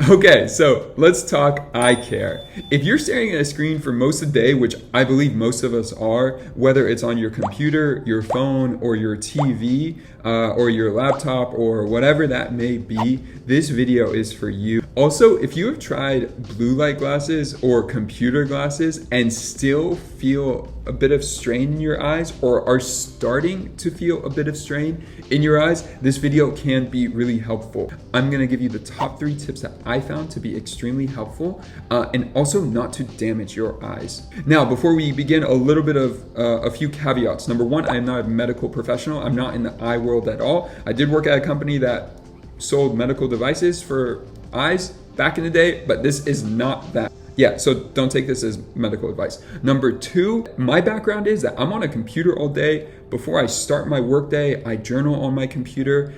Okay, so let's talk eye care. If you're staring at a screen for most of the day, which I believe most of us are, whether it's on your computer, your phone, or your TV, or your laptop, or whatever that may be, this video is for you. Also, if you have tried blue light glasses or computer glasses and still feel a bit of strain in your eyes, or are starting to feel a bit of strain in your eyes, this video can be really helpful. I'm gonna give you the top 3 tips that I found to be extremely helpful, and also not to damage your eyes. Now, before we begin, a little bit of a few caveats. Number 1, I am not a medical professional. I'm not in the eye world at all. I did work at a company that sold medical devices for eyes back in the day, but this is not that. Yeah, so don't take this as medical advice. Number 2, my background is that I'm on a computer all day. Before I start my workday, I journal on my computer.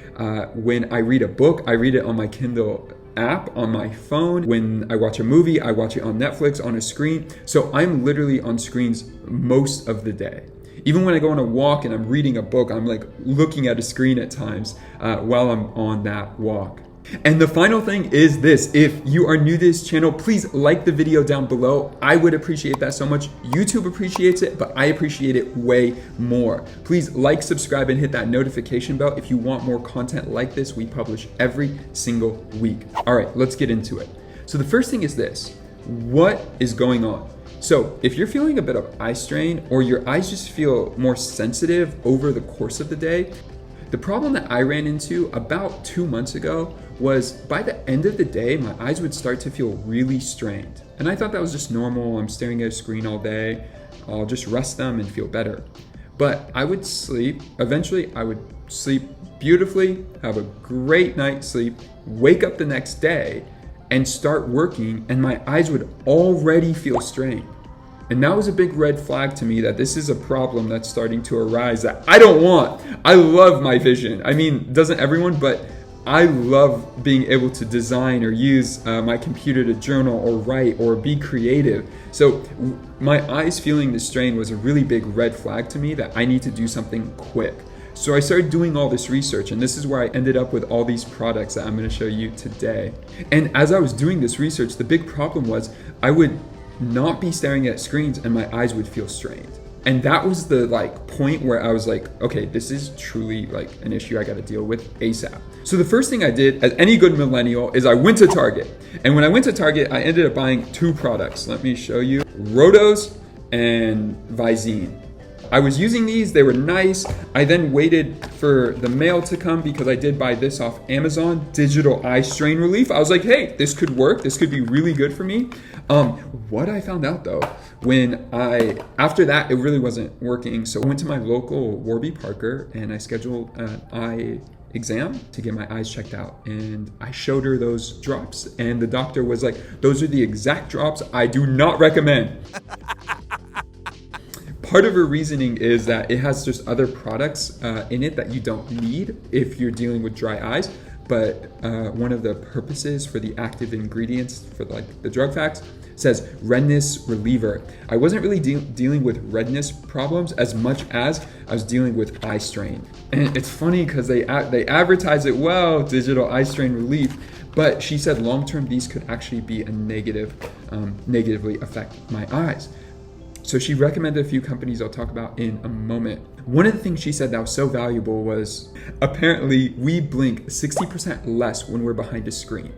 When I read a book, I read it on my Kindle app on my phone. When I watch a movie, I watch it on Netflix on a screen. So I'm literally on screens most of the day. Even when I go on a walk and I'm reading a book, I'm like looking at a screen at times while I'm on that walk. And the final thing is this: if you are new to this channel, please like the video down below. I would appreciate that so much. YouTube appreciates it, but I appreciate it way more. Please like, subscribe, and hit that notification bell if you want more content like this. We publish every single week. All right, let's get into it. So the first thing is this: what is going on? So if you're feeling a bit of eye strain, or your eyes just feel more sensitive over the course of the day, the problem that I ran into about 2 months ago was by the end of the day, my eyes would start to feel really strained. And I thought that was just normal. I'm staring at a screen all day. I'll just rest them and feel better. But I would sleep. Eventually, I would sleep beautifully, have a great night's sleep, wake up the next day and start working, and my eyes would already feel strained. And that was a big red flag to me that this is a problem that's starting to arise that I don't want. I love my vision. I mean, doesn't everyone? But I love being able to design or use my computer to journal or write or be creative. So my eyes feeling the strain was a really big red flag to me that I need to do something quick. So I started doing all this research, and this is where I ended up with all these products that I'm going to show you today. And as I was doing this research, the big problem was I would not be staring at screens and my eyes would feel strained. And that was the point where I was like, okay, this is truly an issue I got to deal with ASAP. So the first thing I did, as any good millennial, is I went to Target. And when I went to Target, I ended up buying 2 products. Let me show you: Rodos and Visine. I was using these, they were nice. I then waited for the mail to come because I did buy this off Amazon, Digital Eye Strain Relief. I was like, hey, this could work. This could be really good for me. What I found out though, after that, it really wasn't working. So I went to my local Warby Parker and I scheduled an eye exam to get my eyes checked out. And I showed her those drops and the doctor was like, those are the exact drops I do not recommend. Part of her reasoning is that it has just other products in it that you don't need if you're dealing with dry eyes. But one of the purposes for the active ingredients for the drug facts says redness reliever. I wasn't really dealing with redness problems as much as I was dealing with eye strain. And it's funny because they advertise it well, digital eye strain relief, but she said long-term these could actually be a negatively affect my eyes. So she recommended a few companies I'll talk about in a moment. One of the things she said that was so valuable was apparently we blink 60% less when we're behind a screen.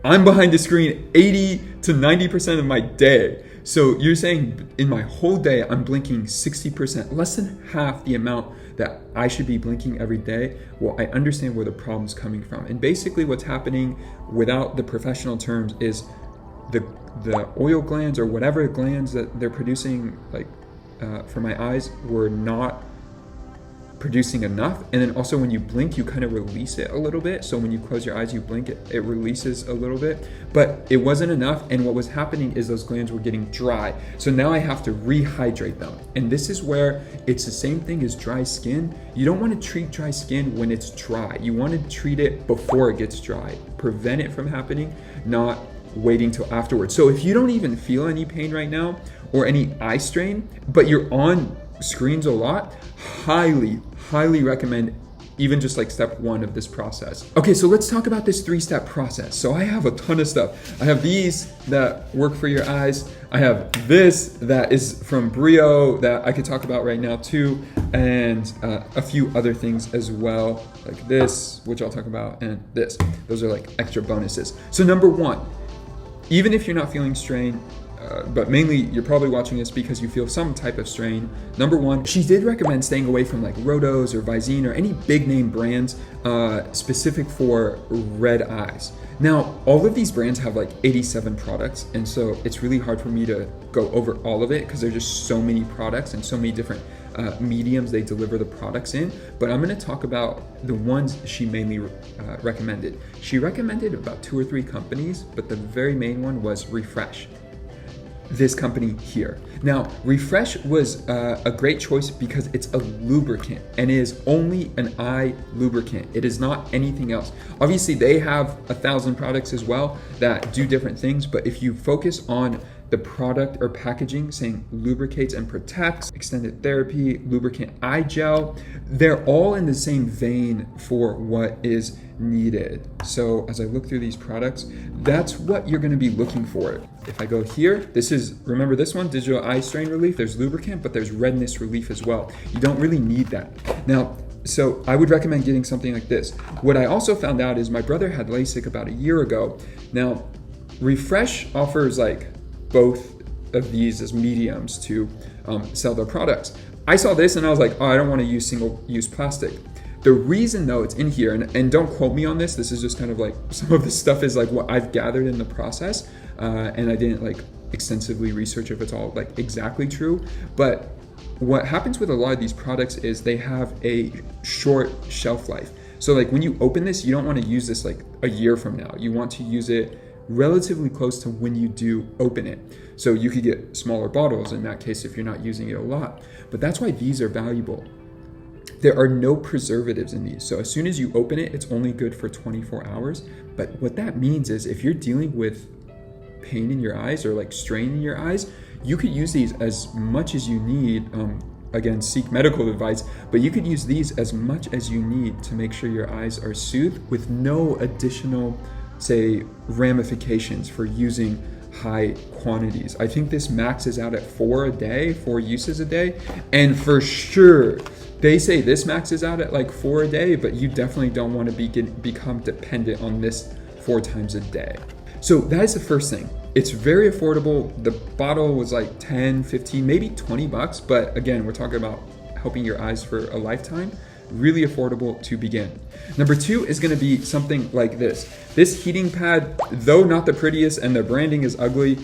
I'm behind a screen 80 to 90% of my day. So you're saying in my whole day, I'm blinking 60%, less than half the amount that I should be blinking every day. Well, I understand where the problem's coming from. And basically what's happening without the professional terms is the oil glands or whatever glands that they're producing for my eyes were not producing enough. And then also when you blink, you kind of release it a little bit. So when you close your eyes, you blink, it releases a little bit, but it wasn't enough. And what was happening is those glands were getting dry. So now I have to rehydrate them. And this is where it's the same thing as dry skin. You don't want to treat dry skin when it's dry. You want to treat it before it gets dry. Prevent it from happening, not waiting till afterwards. So if you don't even feel any pain right now or any eye strain, but you're on screens a lot, highly recommend even just like step one of this process. Okay, so let's talk about this 3-step process. So I have a ton of stuff. I have these that work for your eyes. I have this that is from Brio that I could talk about right now too, and a few other things as well, like this, which I'll talk about, and this. Those are like extra bonuses. So number one, even if you're not feeling strain, but mainly you're probably watching this because you feel some type of strain. Number one, she did recommend staying away from like Rodos or Visine or any big name brands specific for red eyes. Now, all of these brands have like 87 products, and so it's really hard for me to go over all of it because there's just so many products and so many different mediums they deliver the products in. But I'm going to talk about the ones she mainly recommended. She recommended about 2 or 3 companies, but the very main one was Refresh. This company here. Now, Refresh was a great choice because it's a lubricant and it is only an eye lubricant. It is not anything else. Obviously, they have 1,000 products as well that do different things, but if you focus on the product or packaging saying lubricates and protects, extended therapy, lubricant eye gel, they're all in the same vein for what is needed. So as I look through these products, that's what you're going to be looking for. If I go here, this is, remember this one, digital eye strain relief. There's lubricant, but there's redness relief as well. You don't really need that. Now, so I would recommend getting something like this. What I also found out is my brother had LASIK about a year ago. Now, Refresh offers like both of these as mediums to sell their products. I saw this and I was like, oh, I don't want to use single-use plastic. The reason though it's in here, and don't quote me on this, this is just kind of like, some of this stuff is like what I've gathered in the process, and I didn't like extensively research if it's all like exactly true, but what happens with a lot of these products is they have a short shelf life. So like when you open this, you don't want to use this like a year from now. You want to use it relatively close to when you do open it. So you could get smaller bottles in that case if you're not using it a lot. But that's why these are valuable. There are no preservatives in these. So as soon as you open it, it's only good for 24 hours. But what that means is if you're dealing with pain in your eyes or like strain in your eyes, you could use these as much as you need. Again, seek medical advice, but you could use these as much as you need to make sure your eyes are soothed with no additional, say, ramifications for using high quantities. I think this maxes out at 4 uses a day, and for sure they say this maxes out at like 4 a day, but you definitely don't want to become dependent on this 4 times a day. So that is the first thing. It's very affordable. The bottle was like 10, 15, maybe 20 bucks, but again, we're talking about helping your eyes for a lifetime. Really affordable to begin. Number 2 is going to be something like this. This heating pad, though not the prettiest and the branding is ugly,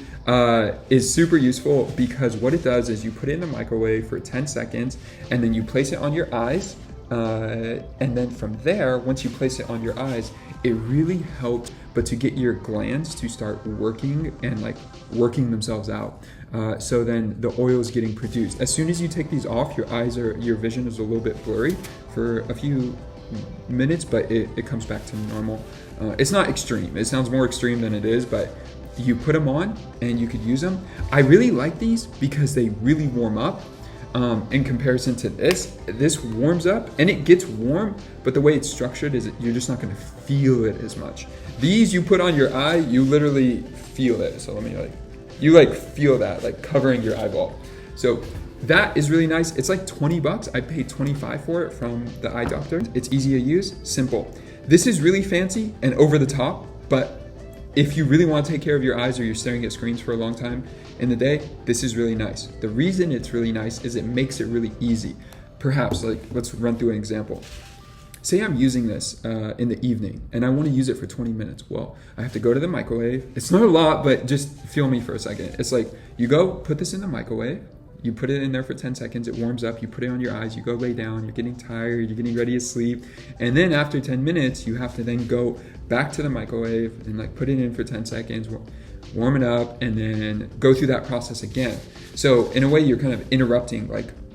is super useful because what it does is you put it in the microwave for 10 seconds and then you place it on your eyes. And then from there, once you place it on your eyes, it really helps, but to get your glands to start working and like working themselves out. So then the oil is getting produced. As soon as you take these off, your vision is a little bit blurry for a few minutes, but it comes back to normal. It's not extreme. It sounds more extreme than it is, but you put them on and you could use them. I really like these because they really warm up. In comparison to this warms up and it gets warm, but the way it's structured is you're just not going to feel it as much. These you put on your eye, you literally feel it. So let me you feel that like covering your eyeball. So that is really nice. It's like 20 bucks. I paid 25 for it from the eye doctor. It's easy to use, simple. This is really fancy and over the top, but if you really want to take care of your eyes or you're staring at screens for a long time in the day, this is really nice. The reason it's really nice is it makes it really easy. Perhaps, let's run through an example. Say I'm using this in the evening and I want to use it for 20 minutes. Well, I have to go to the microwave. It's not a lot, but just feel me for a second. It's like you go put this in the microwave, you put it in there for 10 seconds, it warms up, you put it on your eyes, you go lay down, you're getting tired, you're getting ready to sleep. And then after 10 minutes, you have to then go back to the microwave and put it in for 10 seconds, warm it up, and then go through that process again. So in a way, you're kind of interrupting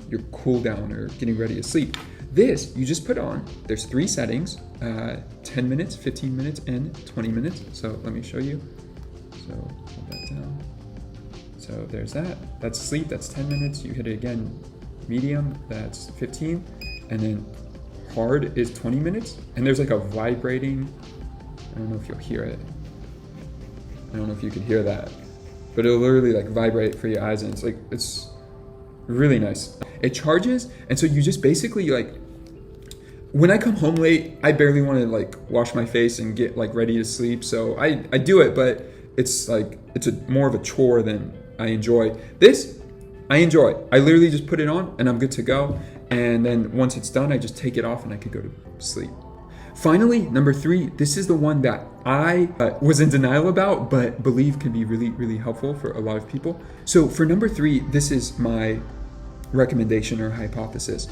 your cool down or getting ready to sleep. This, you just put on, there's 3 settings, 10 minutes, 15 minutes, and 20 minutes. So let me show you. So hold that down. So there's that. That's sleep, that's 10 minutes. You hit it again, medium, that's 15. And then hard is 20 minutes. And there's like a vibrating, I don't know if you'll hear it. I don't know if you can hear that, but it'll literally like vibrate for your eyes, and it's really nice. It charges, and so you just basically like, when I come home late, I barely want to like wash my face and get like ready to sleep. So I do it, but it's like, it's more of a chore than I enjoy. This, I enjoy. I literally just put it on and I'm good to go. And then once it's done, I just take it off and I could go to sleep. Finally, number 3, this is the one that I was in denial about, but believe can be really, really helpful for a lot of people. So for number 3, this is my recommendation or hypothesis.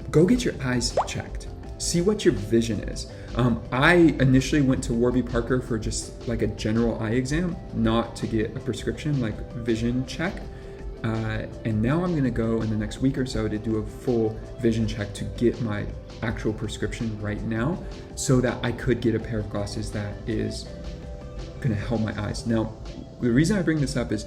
Go get your eyes checked. See what your vision is. I initially went to Warby Parker for just like a general eye exam, not to get a prescription, like vision check. And now I'm gonna go in the next week or so to do a full vision check to get my actual prescription right now, so that I could get a pair of glasses that is gonna help my eyes. Now, the reason I bring this up is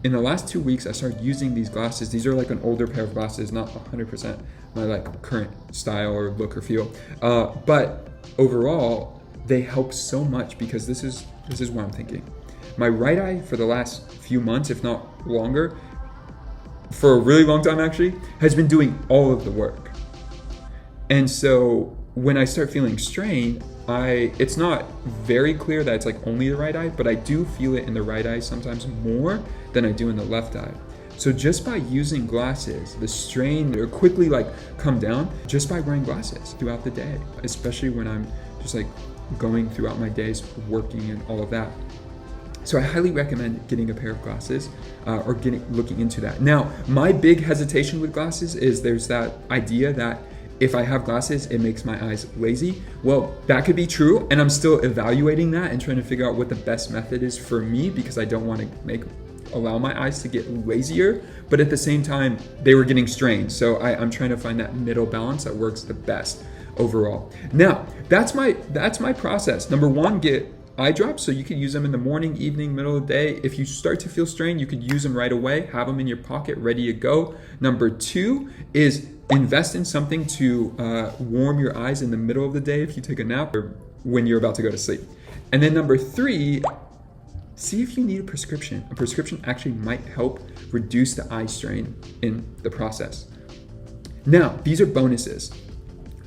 in the last 2 weeks, I started using these glasses. These are like an older pair of glasses, not 100% my like current style or look or feel. But overall, they help so much because this is what I'm thinking. My right eye for the last few months, if not longer, for a really long time actually, has been doing all of the work. And so when I start feeling strain, it's not very clear that it's like only the right eye, but I do feel it in the right eye sometimes more than I do in the left eye. So just by using glasses, the strain will quickly like come down just by wearing glasses throughout the day, especially when I'm just like going throughout my days working and all of that. So I highly recommend getting a pair of glasses or looking into that. Now, my big hesitation with glasses is there's that idea that if I have glasses, it makes my eyes lazy. Well, that could be true, and I'm still evaluating that and trying to figure out what the best method is for me, because I don't want to allow my eyes to get lazier, but at the same time, they were getting strained. So I'm trying to find that middle balance that works the best overall. Now, that's my process. Number 1, get eye drops, so you can use them in the morning, evening, middle of the day. If you start to feel strained, you could use them right away, have them in your pocket ready to go. Number 2 is invest in something to warm your eyes in the middle of the day if you take a nap or when you're about to go to sleep. And then number 3, see if you need a prescription. A prescription actually might help reduce the eye strain in the process. Now, these are bonuses.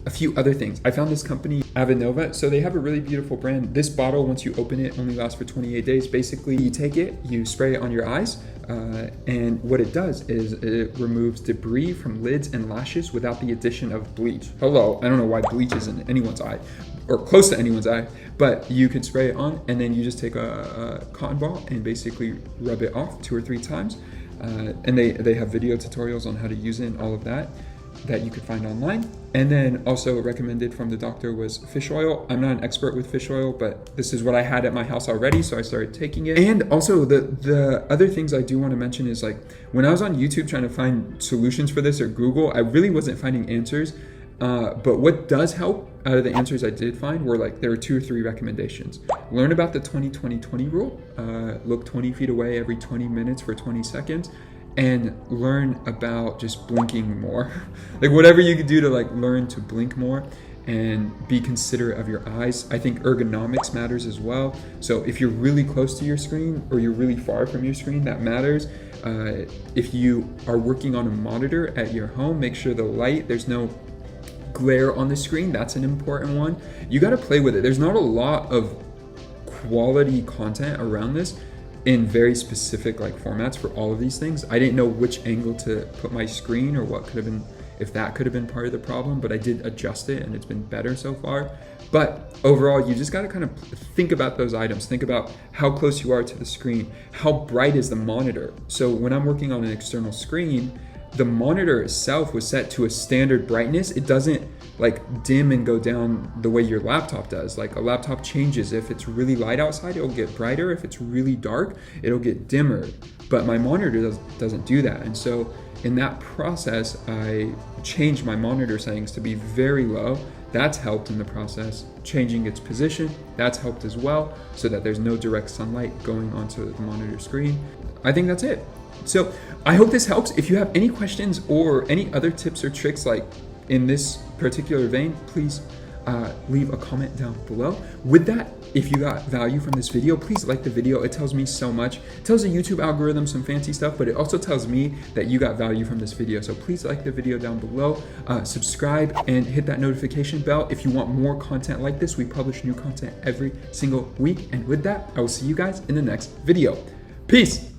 A few other things. I found this company, Avenova. So they have a really beautiful brand. This bottle, once you open it, only lasts for 28 days. Basically, you take it, you spray it on your eyes, and what it does is it removes debris from lids and lashes without the addition of bleach. Hello, I don't know why bleach is in anyone's eye, or close to anyone's eye, but you could spray it on, and then you just take a cotton ball and basically rub it off 2 or 3 times. And they have video tutorials on how to use it and all of that you could find online. And then also recommended from the doctor was fish oil. I'm not an expert with fish oil, but this is what I had at my house already, so I started taking it. And also the other things I do want to mention is, like, when I was on YouTube trying to find solutions for this, or Google, I really wasn't finding answers. But what does help out of the answers I did find were, like, there were 2 or 3 recommendations. Learn about the 20-20-20 rule. Look 20 feet away every 20 minutes for 20 seconds. And learn about just blinking more. Like, whatever you could do to like learn to blink more and be considerate of your eyes. I think ergonomics matters as well. So if you're really close to your screen or you're really far from your screen, that matters. If you are working on a monitor at your home, make sure the light, there's no glare on the screen. That's an important one. You got to play with it. There's not a lot of quality content around this in very specific like formats for all of these things. I didn't know which angle to put my screen or what could have been, if that could have been part of the problem, but I did adjust it and it's been better so far. But overall, you just got to kind of think about those items. Think about how close you are to the screen. How bright is the monitor? So when I'm working on an external screen, the monitor itself was set to a standard brightness. It doesn't like dim and go down the way your laptop does. Like, a laptop changes. If it's really light outside, it'll get brighter. If it's really dark, it'll get dimmer. But my monitor doesn't do that. And so in that process, I changed my monitor settings to be very low. That's helped in the process. Changing its position, that's helped as well, so that there's no direct sunlight going onto the monitor screen. I think that's it. So I hope this helps. If you have any questions or any other tips or tricks like in this particular vein, please leave a comment down below. With that, if you got value from this video, please like the video. It tells me so much. It tells the YouTube algorithm some fancy stuff, but it also tells me that you got value from this video. So please like the video down below, subscribe, and hit that notification bell if you want more content like this. We publish new content every single week. And with that, I will see you guys in the next video. Peace.